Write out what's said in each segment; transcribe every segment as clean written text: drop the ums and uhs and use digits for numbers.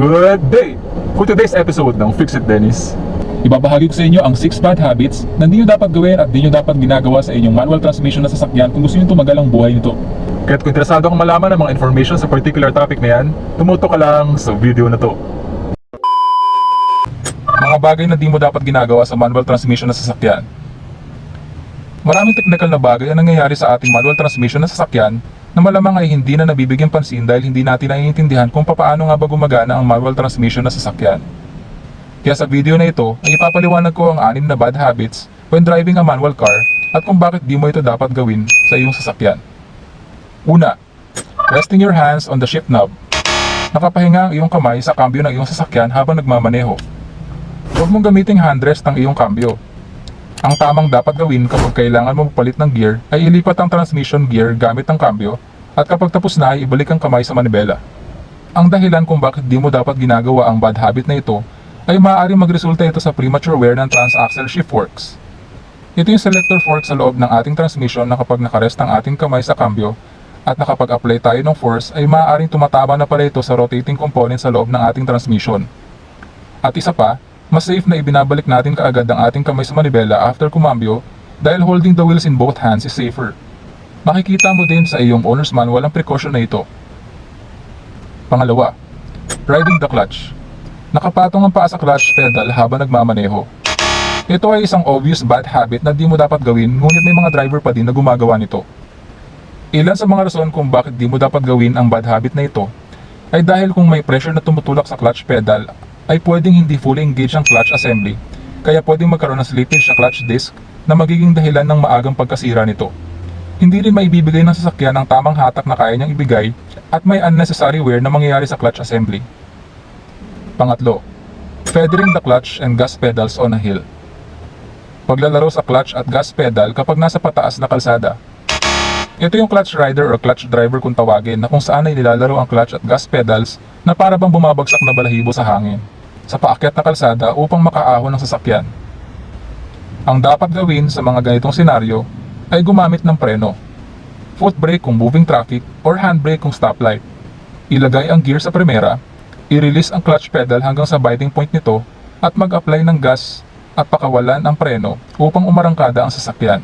Good day! For today's episode ng Fix It Dennis, ibabahagi ko sa inyo ang 6 bad habits na hindi nyo dapat gawin at hindi nyo dapat ginagawa sa inyong manual transmission na sasakyan kung gusto nyo tumagal ang buhay nito. Kaya't kung interesado kang malaman ng mga information sa particular topic na yan, tumuto ka lang sa video na to. Mga bagay na di mo dapat ginagawa sa manual transmission na sasakyan. Maraming technical na bagay ang nangyayari sa ating manual transmission na sasakyan na malamang ay hindi na nabibigyan pansin dahil hindi natin naiintindihan kung paano nga ba gumagana ang manual transmission na sasakyan. Kaya sa video na ito ay ipapaliwanag ko ang 6 na bad habits when driving a manual car at kung bakit di mo ito dapat gawin sa iyong sasakyan. Una, resting your hands on the shift knob. Nakapahinga ang iyong kamay sa kambyo ng iyong sasakyan habang nagmamaneho. Huwag mong gamiting handrest ang iyong kambyo. Ang tamang dapat gawin kapag kailangan mo magpalit ng gear ay ilipat ang transmission gear gamit ang kambyo at kapag tapos na ay ibalik ang kamay sa manibela. Ang dahilan kung bakit di mo dapat ginagawa ang bad habit na ito ay maaaring magresulta ito sa premature wear ng transaxle shift forks. Ito yung selector fork sa loob ng ating transmission na kapag nakarest ang ating kamay sa kambyo at nakapag-apply tayo ng force ay maaaring tumatama na pala ito sa rotating component sa loob ng ating transmission. At isa pa, mas safe na ibinabalik natin kaagad ang ating kamay sa manibela after kumambyo dahil holding the wheels in both hands is safer. Makikita mo din sa iyong owner's manual ang precaution na ito. Pangalawa, riding the clutch. Nakapatong ang paa sa clutch pedal habang nagmamaneho. Ito ay isang obvious bad habit na di mo dapat gawin ngunit may mga driver pa din na gumagawa nito. Ilan sa mga rason kung bakit di mo dapat gawin ang bad habit na ito ay dahil kung may pressure na tumutulak sa clutch pedal ay pwedeng hindi fully engage ang clutch assembly, kaya pwedeng magkaroon ng slippage sa clutch disc na magiging dahilan ng maagang pagkasira nito. Hindi rin maibibigay ng sasakyan ang tamang hatak na kaya niyang ibigay at may unnecessary wear na mangyayari sa clutch assembly. Pangatlo, feathering the clutch and gas pedals on a hill. Paglalaro sa clutch at gas pedal kapag nasa pataas na kalsada. Ito yung clutch rider or clutch driver kung tawagin na kung saan ay nilalaro ang clutch at gas pedals na para bang bumabagsak na balahibo sa hangin sa paakyat na kalsada upang makaahon ng sasakyan. Ang dapat gawin sa mga ganitong senaryo ay gumamit ng preno, foot brake kung moving traffic or handbrake kung stoplight. Ilagay ang gear sa primera, i-release ang clutch pedal hanggang sa biting point nito at mag-apply ng gas at pakawalan ang preno upang umarangkada ang sasakyan.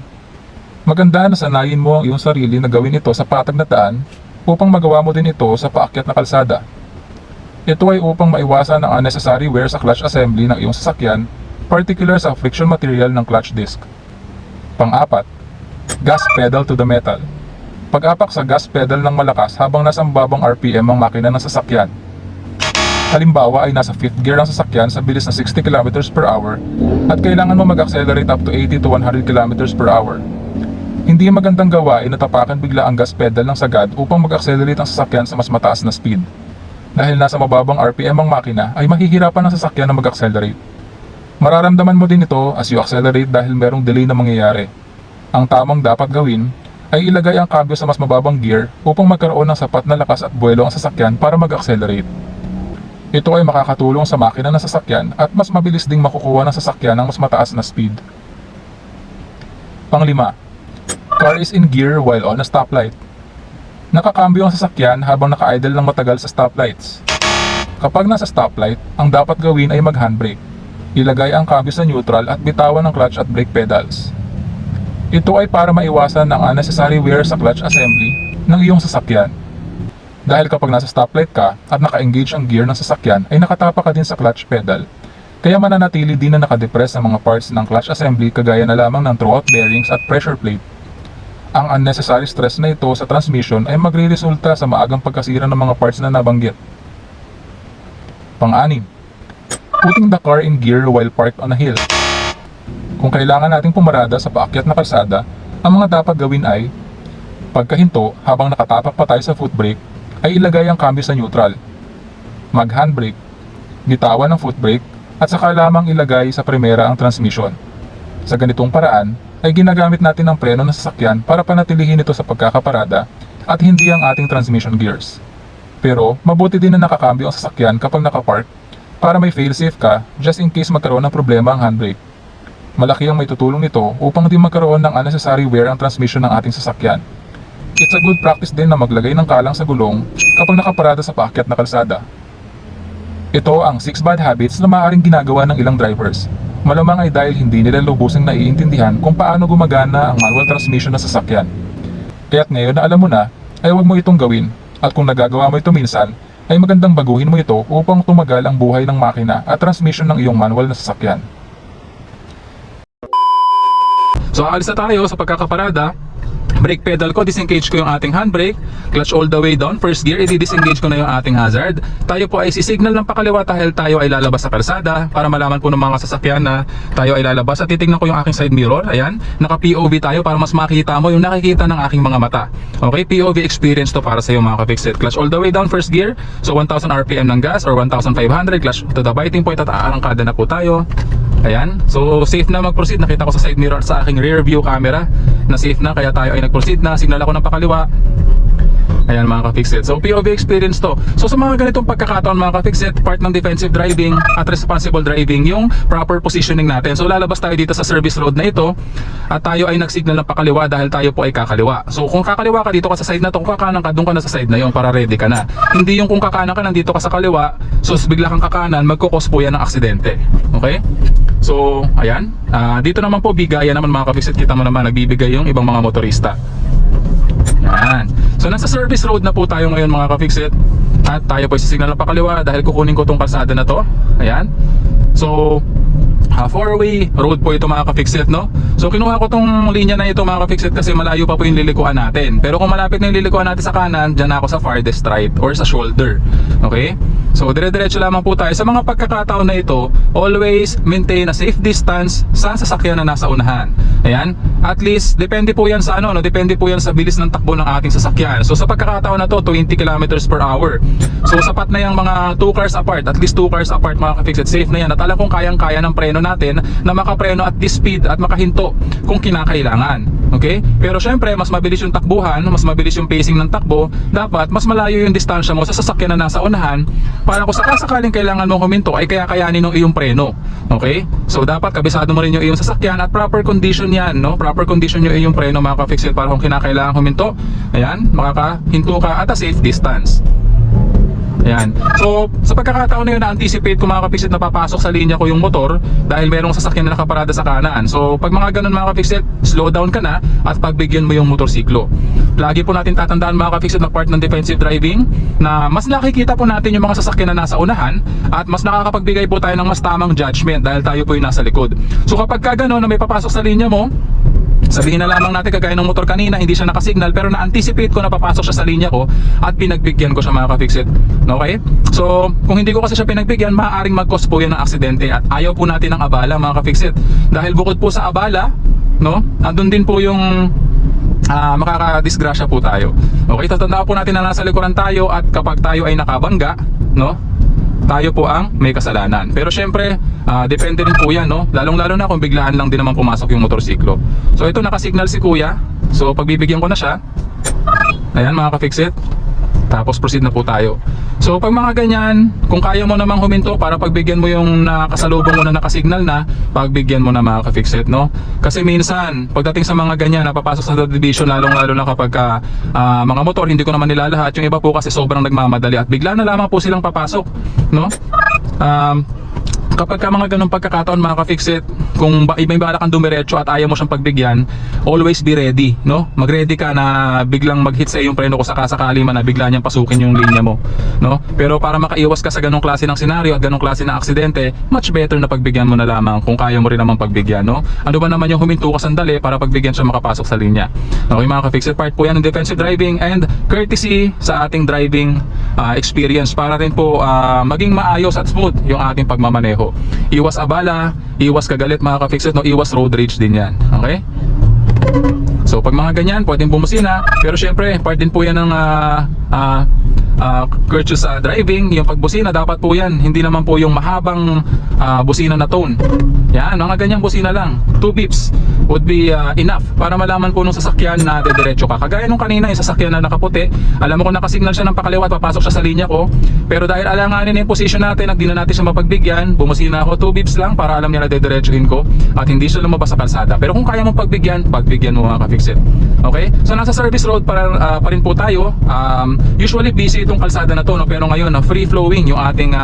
Maganda na sanayin mo ang iyong sarili na gawin ito sa patag na daan upang magawa mo din ito sa paakyat na kalsada. Ito ay upang maiwasan ang unnecessary wear sa clutch assembly ng iyong sasakyan, particular sa friction material ng clutch disc. Pang-apat, gas pedal to the metal. Pag-apak sa gas pedal ng malakas habang nasa mababang RPM ang makina ng sasakyan. Halimbawa ay nasa 5th gear ang sasakyan sa bilis na 60 km/h at kailangan mo mag-accelerate up to 80 to 100 km/h. Hindi magandang gawain na tapakan bigla ang gas pedal ng sagad upang mag-accelerate ang sasakyan sa mas mataas na speed. Dahil nasa mababang RPM ang makina ay mahihirapan ang sasakyan na mag-accelerate. Mararamdaman mo din ito as you accelerate dahil merong delay na mangyayari. Ang tamang dapat gawin ay ilagay ang kambyo sa mas mababang gear upang magkaroon ng sapat na lakas at buwelo ang sasakyan para mag-accelerate. Ito ay makakatulong sa makina ng sasakyan at mas mabilis ding makukuha ng sasakyan ng mas mataas na speed. Pang-5, car is in gear while on a stoplight. Nakakambyo ang sasakyan habang naka-idle ng matagal sa stoplights. Kapag nasa stoplight, ang dapat gawin ay mag-handbrake. Ilagay ang kambyo sa neutral at bitawan ang clutch at brake pedals. Ito ay para maiwasan ang unnecessary wear sa clutch assembly ng iyong sasakyan. Dahil kapag nasa stoplight ka at naka-engage ang gear ng sasakyan ay nakatapa ka din sa clutch pedal. Kaya mananatili din na nakadepress ang mga parts ng clutch assembly kagaya na lamang ng throwout bearings at pressure plate. Ang unnecessary stress na ito sa transmission ay magre-resulta sa maagang pagkasira ng mga parts na nabanggit. Pang-6, putting the car in gear while parked on a hill. Kung kailangan nating pumarada sa paakyat na kalsada, ang mga dapat gawin ay pagkahinto habang nakatapak pa tayo sa foot brake, ay ilagay ang kambyo sa neutral, mag-handbrake, bitawan ng foot brake, at saka lamang ilagay sa primera ang transmission. Sa ganitong paraan, ay ginagamit natin ang preno ng sasakyan para panatilihin ito sa pagkakaparada at hindi ang ating transmission gears. Pero mabuti din na nakakambyo ang sasakyan kapag nakapark para may failsafe ka just in case magkaroon ng problema ang handbrake. Malaki ang may tutulong nito upang di magkaroon ng unnecessary wear ang transmission ng ating sasakyan. It's a good practice din na maglagay ng kalang sa gulong kapag nakaparada sa paakyat na kalsada. Ito ang 6 bad habits na maaaring ginagawa ng ilang drivers. Malamang ay dahil hindi nila lubusang naiintindihan kung paano gumagana ang manual transmission ng sasakyan. Kaya't ngayon na alam mo na, ay huwag mo itong gawin. At kung nagagawa mo ito minsan, ay magandang baguhin mo ito upang tumagal ang buhay ng makina at transmission ng iyong manual na sasakyan. So aalis na tayo sa pagkakaparada. Brake pedal ko, disengage ko yung ating handbrake. Clutch all the way down, first gear, i-disengage ko na yung ating hazard. Tayo po ay sisignal ng pakaliwa dahil tayo ay lalabas sa kalsada para malaman po ng mga sasakyan na tayo ay lalabas. At titignan ko yung aking side mirror. Ayan, naka-POV tayo para mas makita mo yung nakikita ng aking mga mata. Okay, POV experience to para sa iyo mga ka-fixit. Clutch all the way down, first gear. So 1,000 RPM ng gas or 1,500. Clutch to the biting point at aarangkada na po tayo. Ayan, so safe na mag-proceed. Nakita ko sa side mirror sa aking rear view camera na safe na, kaya tayo ay nag-proceed na. Signal ako ng pakaliwa. Ayan mga ka-fixit. So POV experience to. So sa mga ganitong pagkakataon mga ka-fixit, part ng defensive driving at responsible driving yung proper positioning natin. So lalabas tayo dito sa service road na ito at tayo ay nag-signal ng pakaliwa dahil tayo po ay kakaliwa. So kung kakaliwa ka dito ka sa side na to, kung kakanan ka, doon ka na sa side na yon para ready ka na. Hindi yung kung kakanan ka nandito ka sa kaliwa, so bigla kang kakanan, magkukos po yan ng aksidente. Okay? So ayan, dito naman po bigaya naman mga ka-fixit, kita mo naman nagbibigay yung ibang mga motorista. Yan. So nasa service road na po tayo ngayon mga ka-fixit. At tayo po isisignal na pakaliwa dahil kukunin ko tong kalsada na to. Ayan. So 4-way road po ito mga ka-fixit, no? So kinuha ko tong linya na ito mga ka-fixit kasi malayo pa po yung lilikuan natin. Pero kung malapit na yung lilikuan natin sa kanan, dyan ako sa farthest right or sa shoulder. Okay? So dire-diretso lamang po tayo. Sa mga pagkakataon na ito, always maintain a safe distance sa sasakyan na nasa unahan. Ayan. At least depende po yan sa ano, no? Depende po yan sa bilis ng takbo ng ating sasakyan. So sa pagkakataon na to, 20 kilometers per hour. So sapat na yung mga 2 cars apart, at least 2 cars apart mga ka-fixit. Safe na yan. At alam kong kayang-kaya ng preno natin na makapreno at this speed at makahinto kung kinakailangan. Okay? Pero syempre, mas mabilis yung takbuhan, mas mabilis yung pacing ng takbo, dapat mas malayo yung distansya mo sa sasakyan na nasa unahan para kung sakasakaling kailangan mong huminto ay kaya-kayanin ng iyong preno. Okay? So dapat kabisado mo rin yung iyong sasakyan at proper condition yan, no? Proper condition yung iyong preno mga ka-fixit para kung kinakailangan huminto, ayan, makakahinto ka at a safe distance. Ayan. So, sa pagkakataon na yun, na-anticipate ko mga ka-fixit na papasok sa linya ko yung motor dahil merong sasakyan na nakaparada sa kanan. So, pag mga ganun mga ka-fixit, slow down ka na at pagbigyan mo yung motorsiklo. Lagi po natin tatandaan mga ka-fixit na part ng defensive driving na mas nakikita po natin yung mga sasakyan na nasa unahan at mas nakakapagbigay po tayo ng mas tamang judgment dahil tayo po yung nasa likod. So, kapag ka ganun na may papasok sa linya mo, sabihin na lamang natin kagaya ng motor kanina, hindi siya nakasignal pero na-anticipate ko na papasok siya sa linya ko at pinagbigyan ko siya mga ka-fixit. Okay? So, kung hindi ko kasi siya pinagbigyan, maaaring mag-cause po yan ng aksidente at ayaw po natin ng abala mga ka-fixit. Dahil bukod po sa abala, no, andun din po yung makakadisgrasya po tayo. Okay? Tatandaan po natin na nasa likuran tayo at kapag tayo ay nakabangga, no, tayo po ang may kasalanan. Pero syempre, depende rin po yan, no? Lalong-lalo na kung biglaan lang din naman pumasok yung motorsiklo. So ito, nakasignal si kuya. So pagbibigyan ko na siya. Ayan mga ka-fixit. Tapos proceed na po tayo. So pag mga ganyan, kung kaya mo namang huminto para pagbigyan mo yung nakasalubong mo na nakasignal na, pagbigyan mo na mga ka-fixit, no? Kasi minsan, pagdating sa mga ganyan, napapasok sa division, lalong-lalo na kapag mga motor, hindi ko naman nilalahat. Yung iba po kasi sobrang nagmamadali at bigla na lamang po silang papasok, no? Kapag ka mga ganong pagkakataon mga ka-fixit, kung may balak kang dumiretso at ayaw mo siyang pagbigyan, always be ready, no? Mag-ready ka na biglang mag-hit sa iyong preno kung sakasakali man na bigla niyang pasukin yung linya mo, no? Pero para makaiwas ka sa ganong klase ng senaryo at ganong klase ng aksidente, much better na pagbigyan mo na lamang kung kaya mo rin namang pagbigyan, no? Ano ba naman yung huminto ka sandali para pagbigyan siya makapasok sa linya? Okay mga ka-fixit, part po yan ng defensive driving and courtesy sa ating driving experience para rin po maging maayos at smooth yung ating pagmamaneho. Iwas abala, iwas kagalit mga ka-fixit, no? Iwas road rage din yan. Okay? So pag mga ganyan, pwedeng bumusina. Pero syempre, part din po yan ng courteous driving. Yung pagbusina, dapat po yan hindi naman po yung mahabang busina na tone. Yan, mga ganyang busina lang, 2 beeps would be enough para malaman po nung sasakyan na dediretso ka. Kagaya nung kanina, yung sasakyan na nakaputi, alam mo kung nakasignal siya ng pakaliwa at papasok siya sa linya ko, pero dahil alanganin na yung position natin at di na natin siya mapagbigyan, bumusina ako 2 beeps lang para alam niya na dediretsuhin ko at hindi siya lumabas sa kalsada. Pero kung kaya mong pagbigyan, pagbigyan mo mga ka-fixit. Okay? So nasa service road pa rin po tayo. Usually busy itong kalsada na to, no? Pero ngayon free flowing yung ating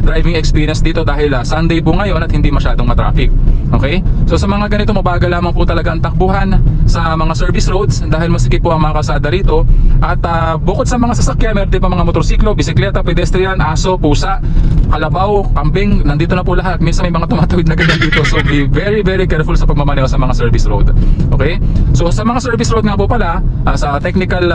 driving experience dito dahil Sunday po ngayon at hindi masyadong matraffic. Okay? So sa mga ganito mabagal lamang po talaga ang takbuhan sa mga service roads dahil masikip po ang mga kalsada rito. At bukod sa mga sasakyan, meron din pa mga motorsiklo, bisikleta, pedestrian, aso, pusa, kalabaw, kambing, nandito na po lahat. Minsan may mga tumatawid na ganyan dito. So be very careful sa pagmamaneho sa mga service road. Okay? So sa mga service road nga po pala, sa technical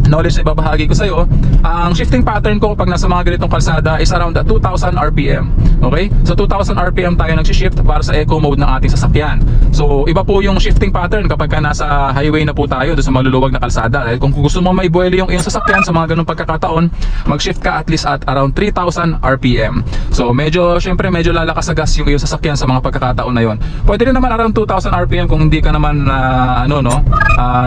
knowledge na ibabahagi ko sa iyo, ang shifting pattern ko kapag nasa mga ganitong kalsada is around 2,000 RPM. Okay? So 2,000 RPM tayo nag-shift para sa eco mode ng ating sasakyan. So iba po yung shifting pattern kapag nasa highway na po tayo doon sa maluluwag na kalsada. Dahil kung gusto mo may buwelo yung iyong sasakyan sa mga ganung pagkakataon, mag-shift ka at least at around 3,000 RPM. So syempre medyo lalakas sa gas yung iyong sasakyan sa mga pagkakataon na yon. Pwede rin naman around 2,000 RPM kung hindi ka naman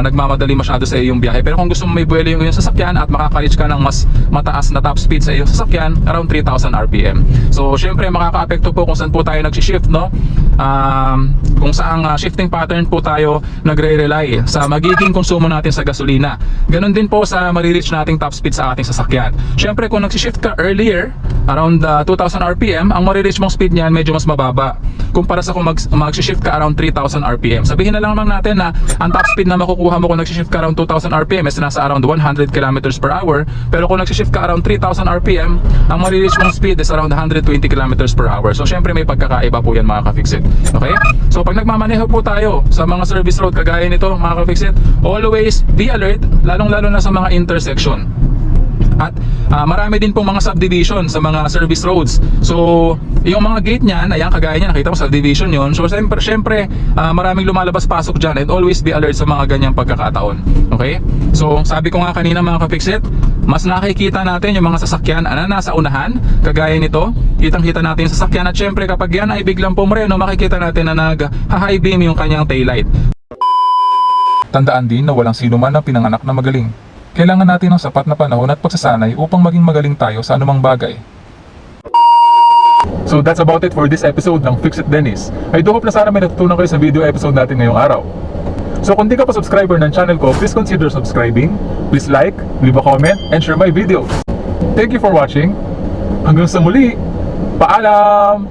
nagmamadali masyado sa iyong biyahe. Pero kung gusto mo may buwelo yung iyong sasakyan at makaka-reach ka ng mas mataas na top speed sa iyong sasakyan, around 3,000 RPM. So syempre makaka-apekto po kung saan po tayo nag-shift, no? Kung saang shifting pattern po tayo nagre-rely sa magiging konsumo natin sa gasolina. Ganon din po sa marireach nating top speed sa ating sasakyan. Syempre kung nag-shift ka earlier, around 2,000 RPM, ang marireach mong speed niyan medyo mas mababa kumpara sa kung mag-shift ka around 3,000 RPM. Sabihin na lang naman natin na ang top speed na makukuha mo kung nag-shift ka around 2,000 RPM is nasa around 100 kilometers per hour. Pero kung nag-shift ka around 3,000 RPM, ang marireach mong speed is around 120 kilometers per hour. So syempre may pagkakaiba po yan mga ka-fixit. Okay? So pag nagmamaneho po tayo sa mga service road kagaya nito mga ka-fixit, always be alert, lalong-lalo na sa mga intersection. At marami din pong mga subdivision sa mga service roads. So yung mga gate niyan, ayan kagaya niyan, nakita mo subdivision yon. So syempre maraming lumalabas-pasok dyan, and always be alert sa mga ganyang pagkakataon. Okay? So sabi ko nga kanina mga ka-fixit, mas nakikita natin yung mga sasakyan na nasa unahan, kagaya nito. Kitang-kita natin yung sasakyan, at syempre kapag yan ay biglang pumreno, makikita natin na nag-high beam yung kanyang taillight. Tandaan din na walang sino man ang pinanganak na magaling. Kailangan natin ng sapat na panahon at pagsasanay upang maging magaling tayo sa anumang bagay. So that's about it for this episode ng Fix It Dennis. I do hope na sana may natutunan kayo sa video episode natin ngayong araw. So kung di ka pa subscriber ng channel ko, please consider subscribing, please like, leave a comment, and share my videos. Thank you for watching. Hanggang sa muli, paalam!